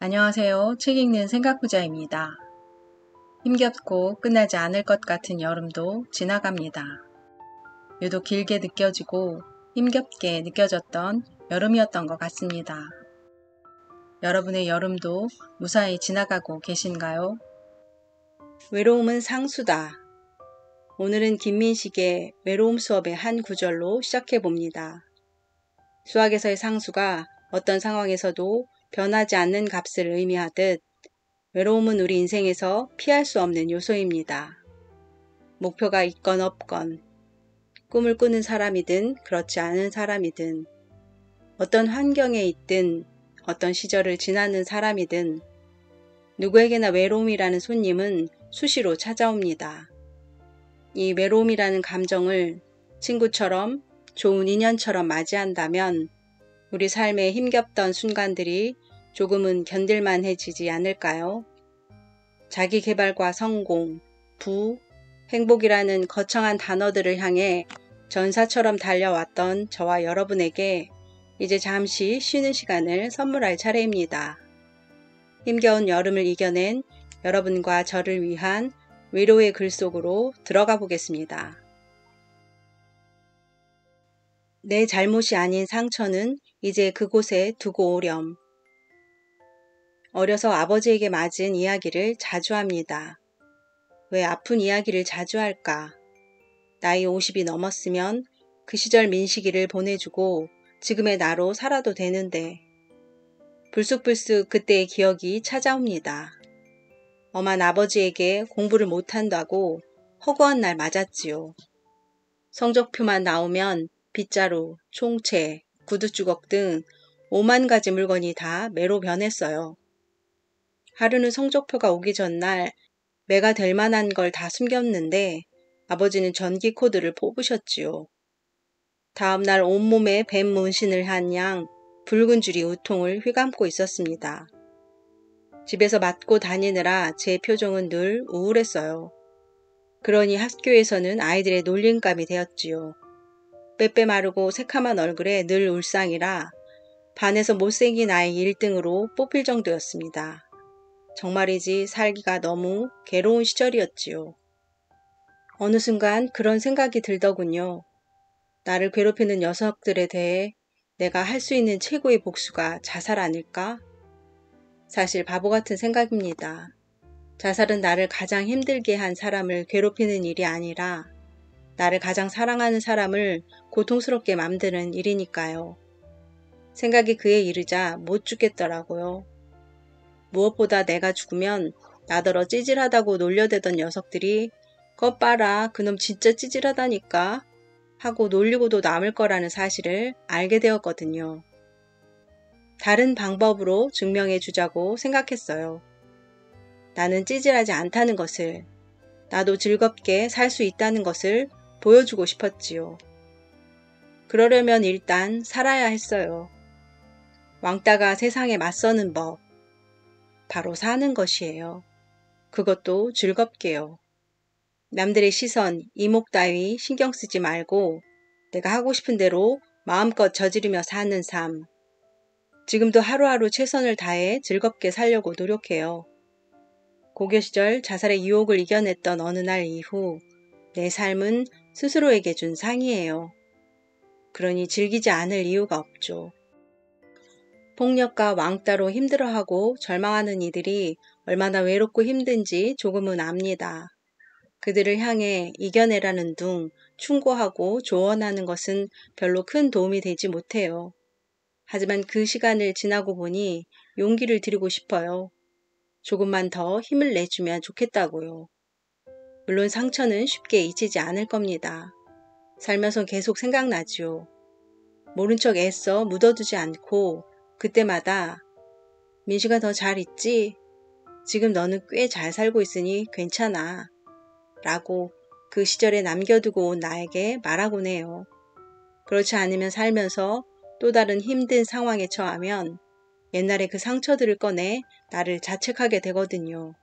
안녕하세요. 책 읽는 생각부자입니다. 힘겹고 끝나지 않을 것 같은 여름도 지나갑니다. 유독 길게 느껴지고 힘겹게 느껴졌던 여름이었던 것 같습니다. 여러분의 여름도 무사히 지나가고 계신가요? 외로움은 상수다. 오늘은 김민식의 외로움 수업의 한 구절로 시작해 봅니다. 수학에서의 상수가 어떤 상황에서도 변하지 않는 값을 의미하듯 외로움은 우리 인생에서 피할 수 없는 요소입니다. 목표가 있건 없건, 꿈을 꾸는 사람이든 그렇지 않은 사람이든, 어떤 환경에 있든 어떤 시절을 지나는 사람이든 누구에게나 외로움이라는 손님은 수시로 찾아옵니다. 이 외로움이라는 감정을 친구처럼 좋은 인연처럼 맞이한다면 우리 삶에 힘겹던 순간들이 조금은 견딜만해지지 않을까요? 자기 개발과 성공, 부, 행복이라는 거창한 단어들을 향해 전사처럼 달려왔던 저와 여러분에게 이제 잠시 쉬는 시간을 선물할 차례입니다. 힘겨운 여름을 이겨낸 여러분과 저를 위한 위로의 글 속으로 들어가 보겠습니다. 내 잘못이 아닌 상처는 이제 그곳에 두고 오렴. 어려서 아버지에게 맞은 이야기를 자주 합니다. 왜 아픈 이야기를 자주 할까? 나이 50이 넘었으면 그 시절 민식이를 보내주고 지금의 나로 살아도 되는데 불쑥불쑥 그때의 기억이 찾아옵니다. 엄한 아버지에게 공부를 못한다고 허구한 날 맞았지요. 성적표만 나오면 빗자루, 총채, 구두주걱 등 5만 가지 물건이 다 매로 변했어요. 하루는 성적표가 오기 전날 매가 될 만한 걸 다 숨겼는데 아버지는 전기 코드를 뽑으셨지요. 다음날 온몸에 뱀 문신을 한 양 붉은 줄이 우통을 휘감고 있었습니다. 집에서 맞고 다니느라 제 표정은 늘 우울했어요. 그러니 학교에서는 아이들의 놀림감이 되었지요. 빼빼 마르고 새카만 얼굴에 늘 울상이라 반에서 못생긴 아이 1등으로 뽑힐 정도였습니다. 정말이지 살기가 너무 괴로운 시절이었지요. 어느 순간 그런 생각이 들더군요. 나를 괴롭히는 녀석들에 대해 내가 할 수 있는 최고의 복수가 자살 아닐까? 사실 바보 같은 생각입니다. 자살은 나를 가장 힘들게 한 사람을 괴롭히는 일이 아니라 나를 가장 사랑하는 사람을 고통스럽게 만드는 일이니까요. 생각이 그에 이르자 못 죽겠더라고요. 무엇보다 내가 죽으면 나더러 찌질하다고 놀려대던 녀석들이 "것 봐라, 그놈 진짜 찌질하다니까" 하고 놀리고도 남을 거라는 사실을 알게 되었거든요. 다른 방법으로 증명해 주자고 생각했어요. 나는 찌질하지 않다는 것을, 나도 즐겁게 살 수 있다는 것을 보여주고 싶었지요. 그러려면 일단 살아야 했어요. 왕따가 세상에 맞서는 법, 바로 사는 것이에요. 그것도 즐겁게요. 남들의 시선, 이목 따위 신경 쓰지 말고 내가 하고 싶은 대로 마음껏 저지르며 사는 삶. 지금도 하루하루 최선을 다해 즐겁게 살려고 노력해요. 고교 시절 자살의 유혹을 이겨냈던 어느 날 이후 내 삶은 스스로에게 준 상이에요. 그러니 즐기지 않을 이유가 없죠. 폭력과 왕따로 힘들어하고 절망하는 이들이 얼마나 외롭고 힘든지 조금은 압니다. 그들을 향해 이겨내라는 둥 충고하고 조언하는 것은 별로 큰 도움이 되지 못해요. 하지만 그 시간을 지나고 보니 용기를 드리고 싶어요. 조금만 더 힘을 내주면 좋겠다고요. 물론 상처는 쉽게 잊히지 않을 겁니다. 살면서 계속 생각나지요. 모른 척 애써 묻어두지 않고 그때마다 "민식아 너 잘 있지? 지금 너는 꽤 잘 살고 있으니 괜찮아" 라고 그 시절에 남겨두고 온 나에게 말하곤 해요. 그렇지 않으면 살면서 또 다른 힘든 상황에 처하면 옛날의 그 상처들을 꺼내 나를 자책하게 되거든요.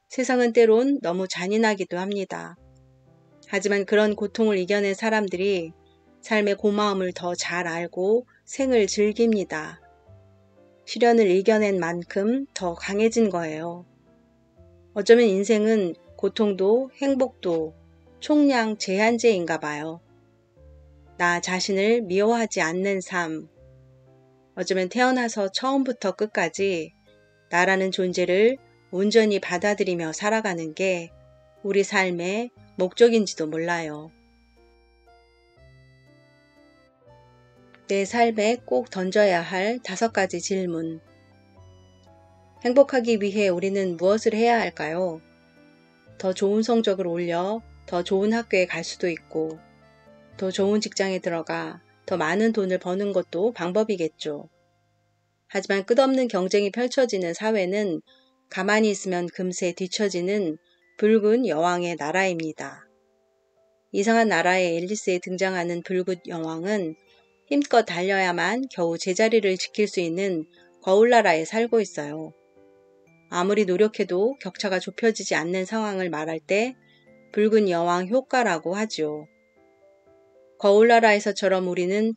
세상은 때론 너무 잔인하기도 합니다. 하지만 그런 고통을 이겨낸 사람들이 삶의 고마움을 더 잘 알고 생을 즐깁니다. 시련을 이겨낸 만큼 더 강해진 거예요. 어쩌면 인생은 고통도 행복도 총량 제한제인가 봐요. 나 자신을 미워하지 않는 삶. 어쩌면 태어나서 처음부터 끝까지 나라는 존재를 온전히 받아들이며 살아가는 게 우리 삶의 목적인지도 몰라요. 내 삶에 꼭 던져야 할 5가지 질문. 행복하기 위해 우리는 무엇을 해야 할까요? 더 좋은 성적을 올려 더 좋은 학교에 갈 수도 있고, 더 좋은 직장에 들어가 더 많은 돈을 버는 것도 방법이겠죠. 하지만 끝없는 경쟁이 펼쳐지는 사회는 가만히 있으면 금세 뒤처지는 붉은 여왕의 나라입니다. 이상한 나라의 앨리스에 등장하는 붉은 여왕은 힘껏 달려야만 겨우 제자리를 지킬 수 있는 거울나라에 살고 있어요. 아무리 노력해도 격차가 좁혀지지 않는 상황을 말할 때 붉은 여왕 효과라고 하죠. 거울나라에서처럼 우리는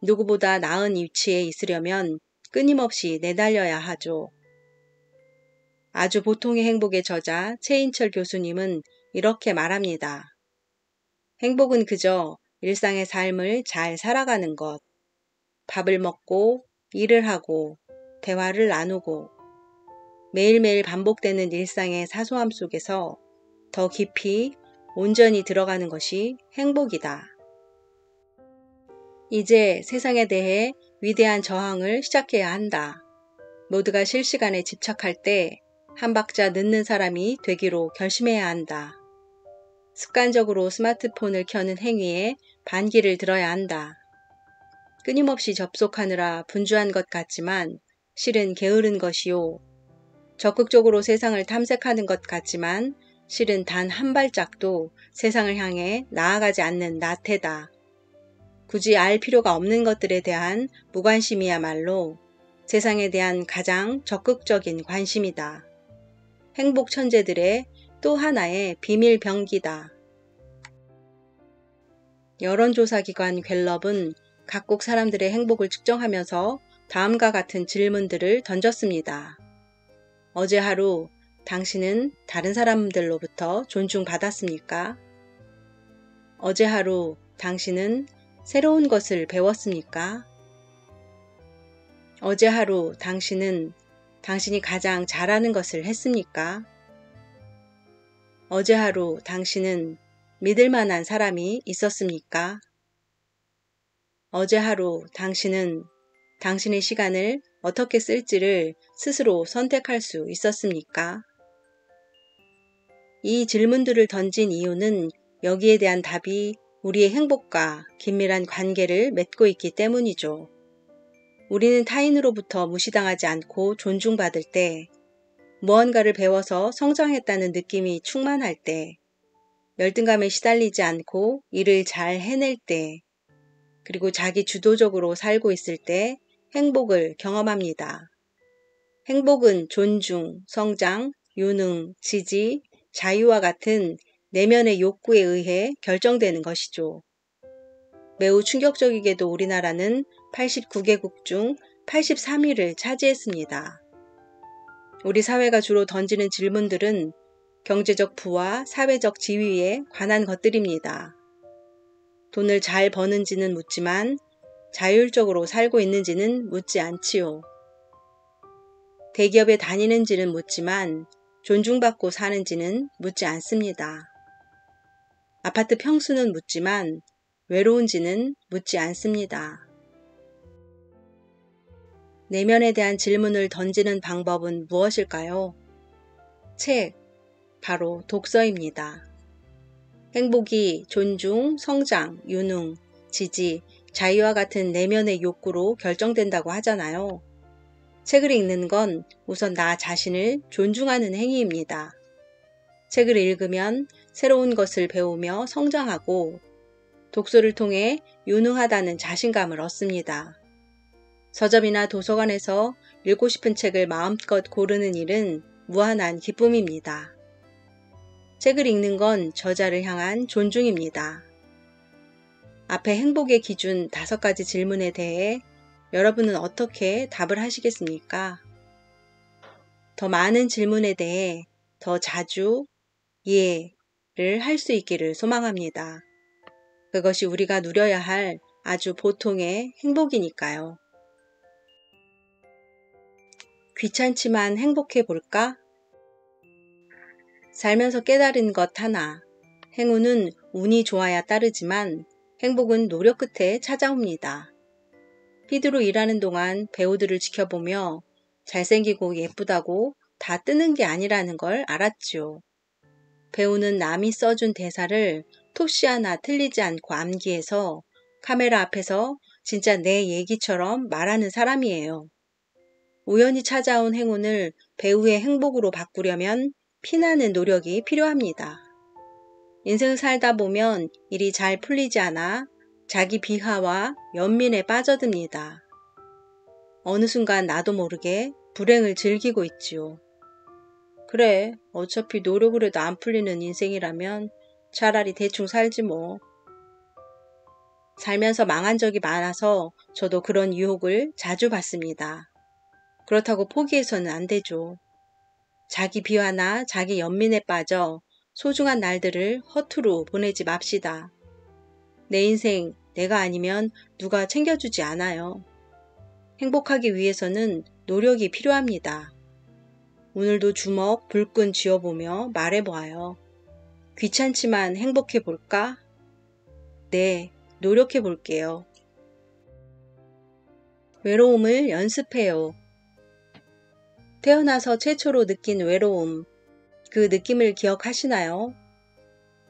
누구보다 나은 위치에 있으려면 끊임없이 내달려야 하죠. 아주 보통의 행복의 저자 최인철 교수님은 이렇게 말합니다. 행복은 그저 일상의 삶을 잘 살아가는 것. 밥을 먹고, 일을 하고, 대화를 나누고, 매일매일 반복되는 일상의 사소함 속에서 더 깊이 온전히 들어가는 것이 행복이다. 이제 세상에 대해 위대한 저항을 시작해야 한다. 모두가 실시간에 집착할 때 한 박자 늦는 사람이 되기로 결심해야 한다. 습관적으로 스마트폰을 켜는 행위에 반기를 들어야 한다. 끊임없이 접속하느라 분주한 것 같지만 실은 게으른 것이요. 적극적으로 세상을 탐색하는 것 같지만 실은 단 한 발짝도 세상을 향해 나아가지 않는 나태다. 굳이 알 필요가 없는 것들에 대한 무관심이야말로 세상에 대한 가장 적극적인 관심이다. 행복 천재들의 또 하나의 비밀 병기다. 여론조사기관 갤럽은 각국 사람들의 행복을 측정하면서 다음과 같은 질문들을 던졌습니다. 어제 하루 당신은 다른 사람들로부터 존중받았습니까? 어제 하루 당신은 새로운 것을 배웠습니까? 어제 하루 당신은 당신이 가장 잘하는 것을 했습니까? 어제 하루 당신은 믿을 만한 사람이 있었습니까? 어제 하루 당신은 당신의 시간을 어떻게 쓸지를 스스로 선택할 수 있었습니까? 이 질문들을 던진 이유는 여기에 대한 답이 우리의 행복과 긴밀한 관계를 맺고 있기 때문이죠. 우리는 타인으로부터 무시당하지 않고 존중받을 때, 무언가를 배워서 성장했다는 느낌이 충만할 때, 열등감에 시달리지 않고 일을 잘 해낼 때, 그리고 자기 주도적으로 살고 있을 때 행복을 경험합니다. 행복은 존중, 성장, 유능, 지지, 자유와 같은 내면의 욕구에 의해 결정되는 것이죠. 매우 충격적이게도 우리나라는 89개국 중 83위를 차지했습니다. 우리 사회가 주로 던지는 질문들은 경제적 부와 사회적 지위에 관한 것들입니다. 돈을 잘 버는지는 묻지만 자율적으로 살고 있는지는 묻지 않지요. 대기업에 다니는지는 묻지만 존중받고 사는지는 묻지 않습니다. 아파트 평수는 묻지만 외로운지는 묻지 않습니다. 내면에 대한 질문을 던지는 방법은 무엇일까요? 책, 바로 독서입니다. 행복이 존중, 성장, 유능, 지지, 자유와 같은 내면의 욕구로 결정된다고 하잖아요. 책을 읽는 건 우선 나 자신을 존중하는 행위입니다. 책을 읽으면 새로운 것을 배우며 성장하고 독서를 통해 유능하다는 자신감을 얻습니다. 서점이나 도서관에서 읽고 싶은 책을 마음껏 고르는 일은 무한한 기쁨입니다. 책을 읽는 건 저자를 향한 존중입니다. 앞에 행복의 기준 5가지 질문에 대해 여러분은 어떻게 답을 하시겠습니까? 더 많은 질문에 대해 더 자주 이해를 할 수 있기를 소망합니다. 그것이 우리가 누려야 할 아주 보통의 행복이니까요. 귀찮지만 행복해 볼까? 살면서 깨달은 것 하나. 행운은 운이 좋아야 따르지만 행복은 노력 끝에 찾아옵니다. 피드로 일하는 동안 배우들을 지켜보며 잘생기고 예쁘다고 다 뜨는 게 아니라는 걸 알았죠. 배우는 남이 써준 대사를 토시 하나 틀리지 않고 암기해서 카메라 앞에서 진짜 내 얘기처럼 말하는 사람이에요. 우연히 찾아온 행운을 배우의 행복으로 바꾸려면 피나는 노력이 필요합니다. 인생을 살다 보면 일이 잘 풀리지 않아 자기 비하와 연민에 빠져듭니다. 어느 순간 나도 모르게 불행을 즐기고 있지요. 그래, 어차피 노력을 해도 안 풀리는 인생이라면 차라리 대충 살지 뭐. 살면서 망한 적이 많아서 저도 그런 유혹을 자주 받습니다. 그렇다고 포기해서는 안 되죠. 자기 비하나 자기 연민에 빠져 소중한 날들을 허투루 보내지 맙시다. 내 인생 내가 아니면 누가 챙겨주지 않아요. 행복하기 위해서는 노력이 필요합니다. 오늘도 주먹 불끈 쥐어보며 말해보아요. 귀찮지만 행복해 볼까? 네, 노력해 볼게요. 외로움을 연습해요. 태어나서 최초로 느낀 외로움, 그 느낌을 기억하시나요?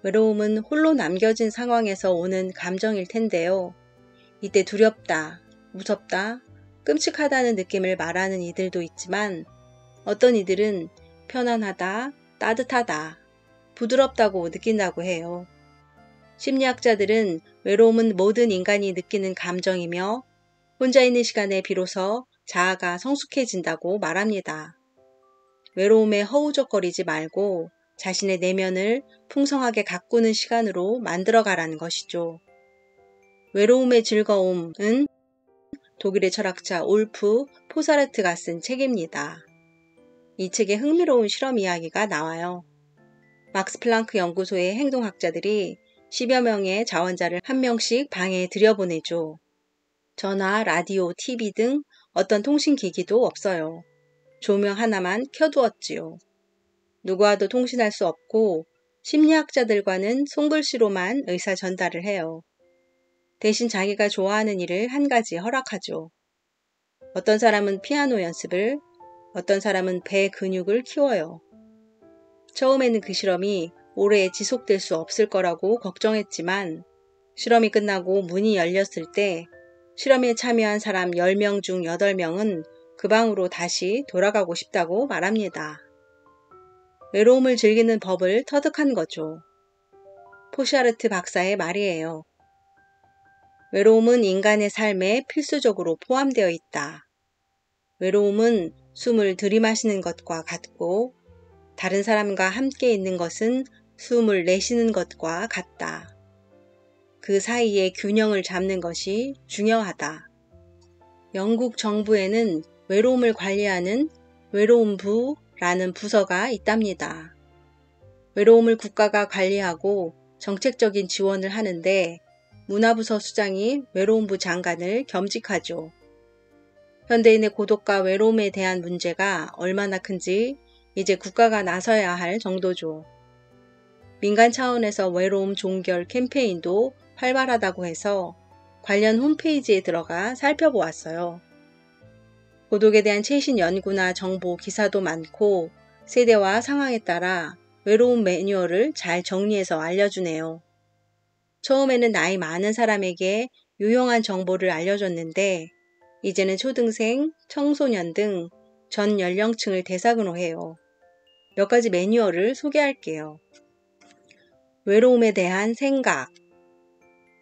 외로움은 홀로 남겨진 상황에서 오는 감정일 텐데요. 이때 두렵다, 무섭다, 끔찍하다는 느낌을 말하는 이들도 있지만 어떤 이들은 편안하다, 따뜻하다, 부드럽다고 느낀다고 해요. 심리학자들은 외로움은 모든 인간이 느끼는 감정이며 혼자 있는 시간에 비로소 자아가 성숙해진다고 말합니다. 외로움에 허우적거리지 말고 자신의 내면을 풍성하게 가꾸는 시간으로 만들어가라는 것이죠. 외로움의 즐거움은 독일의 철학자 울프 포사르트가 쓴 책입니다. 이 책에 흥미로운 실험 이야기가 나와요. 막스 플랑크 연구소의 행동학자들이 10여 명의 자원자를 한 명씩 방에 들여보내죠. 전화, 라디오, TV 등 어떤 통신기기도 없어요. 조명 하나만 켜두었지요. 누구와도 통신할 수 없고 심리학자들과는 손글씨로만 의사 전달을 해요. 대신 자기가 좋아하는 일을 한 가지 허락하죠. 어떤 사람은 피아노 연습을, 어떤 사람은 배 근육을 키워요. 처음에는 그 실험이 오래 지속될 수 없을 거라고 걱정했지만 실험이 끝나고 문이 열렸을 때 실험에 참여한 사람 10명 중 8명은 그 방으로 다시 돌아가고 싶다고 말합니다. 외로움을 즐기는 법을 터득한 거죠. 포샤르트 박사의 말이에요. 외로움은 인간의 삶에 필수적으로 포함되어 있다. 외로움은 숨을 들이마시는 것과 같고 다른 사람과 함께 있는 것은 숨을 내쉬는 것과 같다. 그 사이의 균형을 잡는 것이 중요하다. 영국 정부에는 외로움을 관리하는 외로움부라는 부서가 있답니다. 외로움을 국가가 관리하고 정책적인 지원을 하는데 문화부서 수장이 외로움부 장관을 겸직하죠. 현대인의 고독과 외로움에 대한 문제가 얼마나 큰지 이제 국가가 나서야 할 정도죠. 민간 차원에서 외로움 종결 캠페인도 활발하다고 해서 관련 홈페이지에 들어가 살펴보았어요. 고독에 대한 최신 연구나 정보 기사도 많고 세대와 상황에 따라 외로움 매뉴얼을 잘 정리해서 알려주네요. 처음에는 나이 많은 사람에게 유용한 정보를 알려줬는데 이제는 초등생, 청소년 등 전 연령층을 대상으로 해요. 몇 가지 매뉴얼을 소개할게요. 외로움에 대한 생각.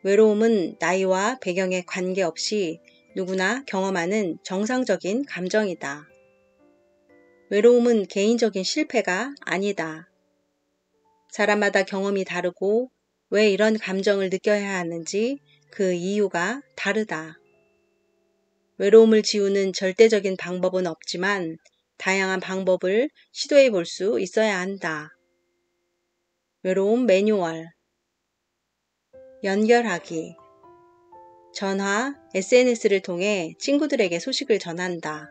외로움은 나이와 배경에 관계없이 누구나 경험하는 정상적인 감정이다. 외로움은 개인적인 실패가 아니다. 사람마다 경험이 다르고 왜 이런 감정을 느껴야 하는지 그 이유가 다르다. 외로움을 지우는 절대적인 방법은 없지만 다양한 방법을 시도해 볼 수 있어야 한다. 외로움 매뉴얼. 연결하기. 전화, SNS를 통해 친구들에게 소식을 전한다.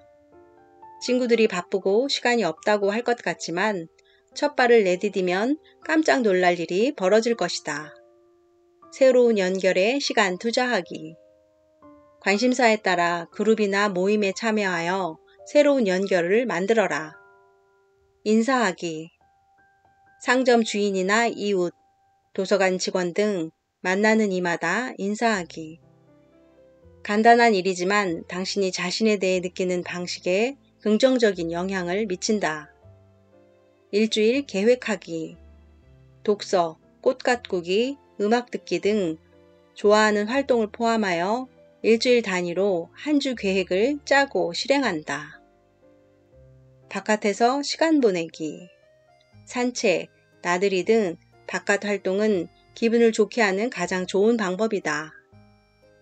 친구들이 바쁘고 시간이 없다고 할 것 같지만 첫 발을 내디디면 깜짝 놀랄 일이 벌어질 것이다. 새로운 연결에 시간 투자하기. 관심사에 따라 그룹이나 모임에 참여하여 새로운 연결을 만들어라. 인사하기. 상점 주인이나 이웃, 도서관 직원 등 만나는 이마다 인사하기. 간단한 일이지만 당신이 자신에 대해 느끼는 방식에 긍정적인 영향을 미친다. 일주일 계획하기. 독서, 꽃 가꾸기, 음악 듣기 등 좋아하는 활동을 포함하여 일주일 단위로 한 주 계획을 짜고 실행한다. 바깥에서 시간 보내기. 산책, 나들이 등 바깥 활동은 기분을 좋게 하는 가장 좋은 방법이다.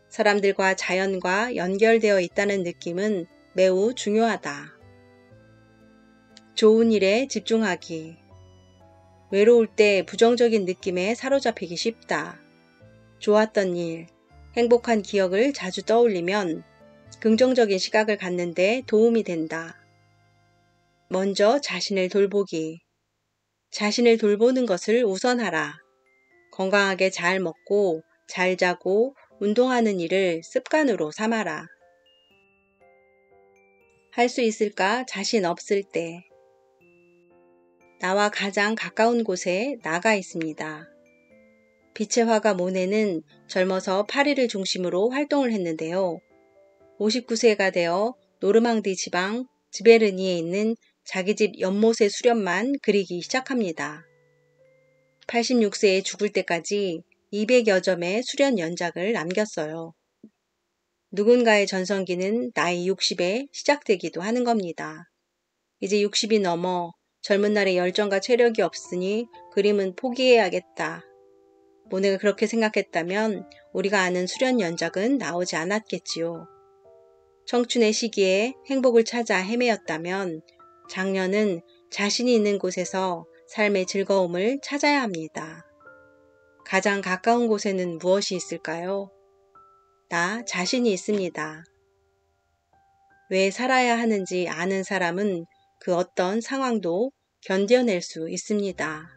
사람들과 자연과 연결되어 있다는 느낌은 매우 중요하다. 좋은 일에 집중하기. 외로울 때 부정적인 느낌에 사로잡히기 쉽다. 좋았던 일, 행복한 기억을 자주 떠올리면 긍정적인 시각을 갖는 데 도움이 된다. 먼저 자신을 돌보기. 자신을 돌보는 것을 우선하라. 건강하게 잘 먹고 잘 자고 운동하는 일을 습관으로 삼아라. 할 수 있을까 자신 없을 때. 나와 가장 가까운 곳에 나가 있습니다. 빛의 화가 모네는 젊어서 파리를 중심으로 활동을 했는데요. 59세가 되어 노르망디 지방 지베르니에 있는 자기 집 연못의 수렵만 그리기 시작합니다. 86세에 죽을 때까지 200여 점의 수련 연작을 남겼어요. 누군가의 전성기는 나이 60에 시작되기도 하는 겁니다. 이제 60이 넘어 젊은 날의 열정과 체력이 없으니 그림은 포기해야겠다. 모네가 그렇게 생각했다면 우리가 아는 수련 연작은 나오지 않았겠지요. 청춘의 시기에 행복을 찾아 헤매었다면 장년은 자신이 있는 곳에서 삶의 즐거움을 찾아야 합니다. 가장 가까운 곳에는 무엇이 있을까요? 나 자신이 있습니다. 왜 살아야 하는지 아는 사람은 그 어떤 상황도 견뎌낼 수 있습니다.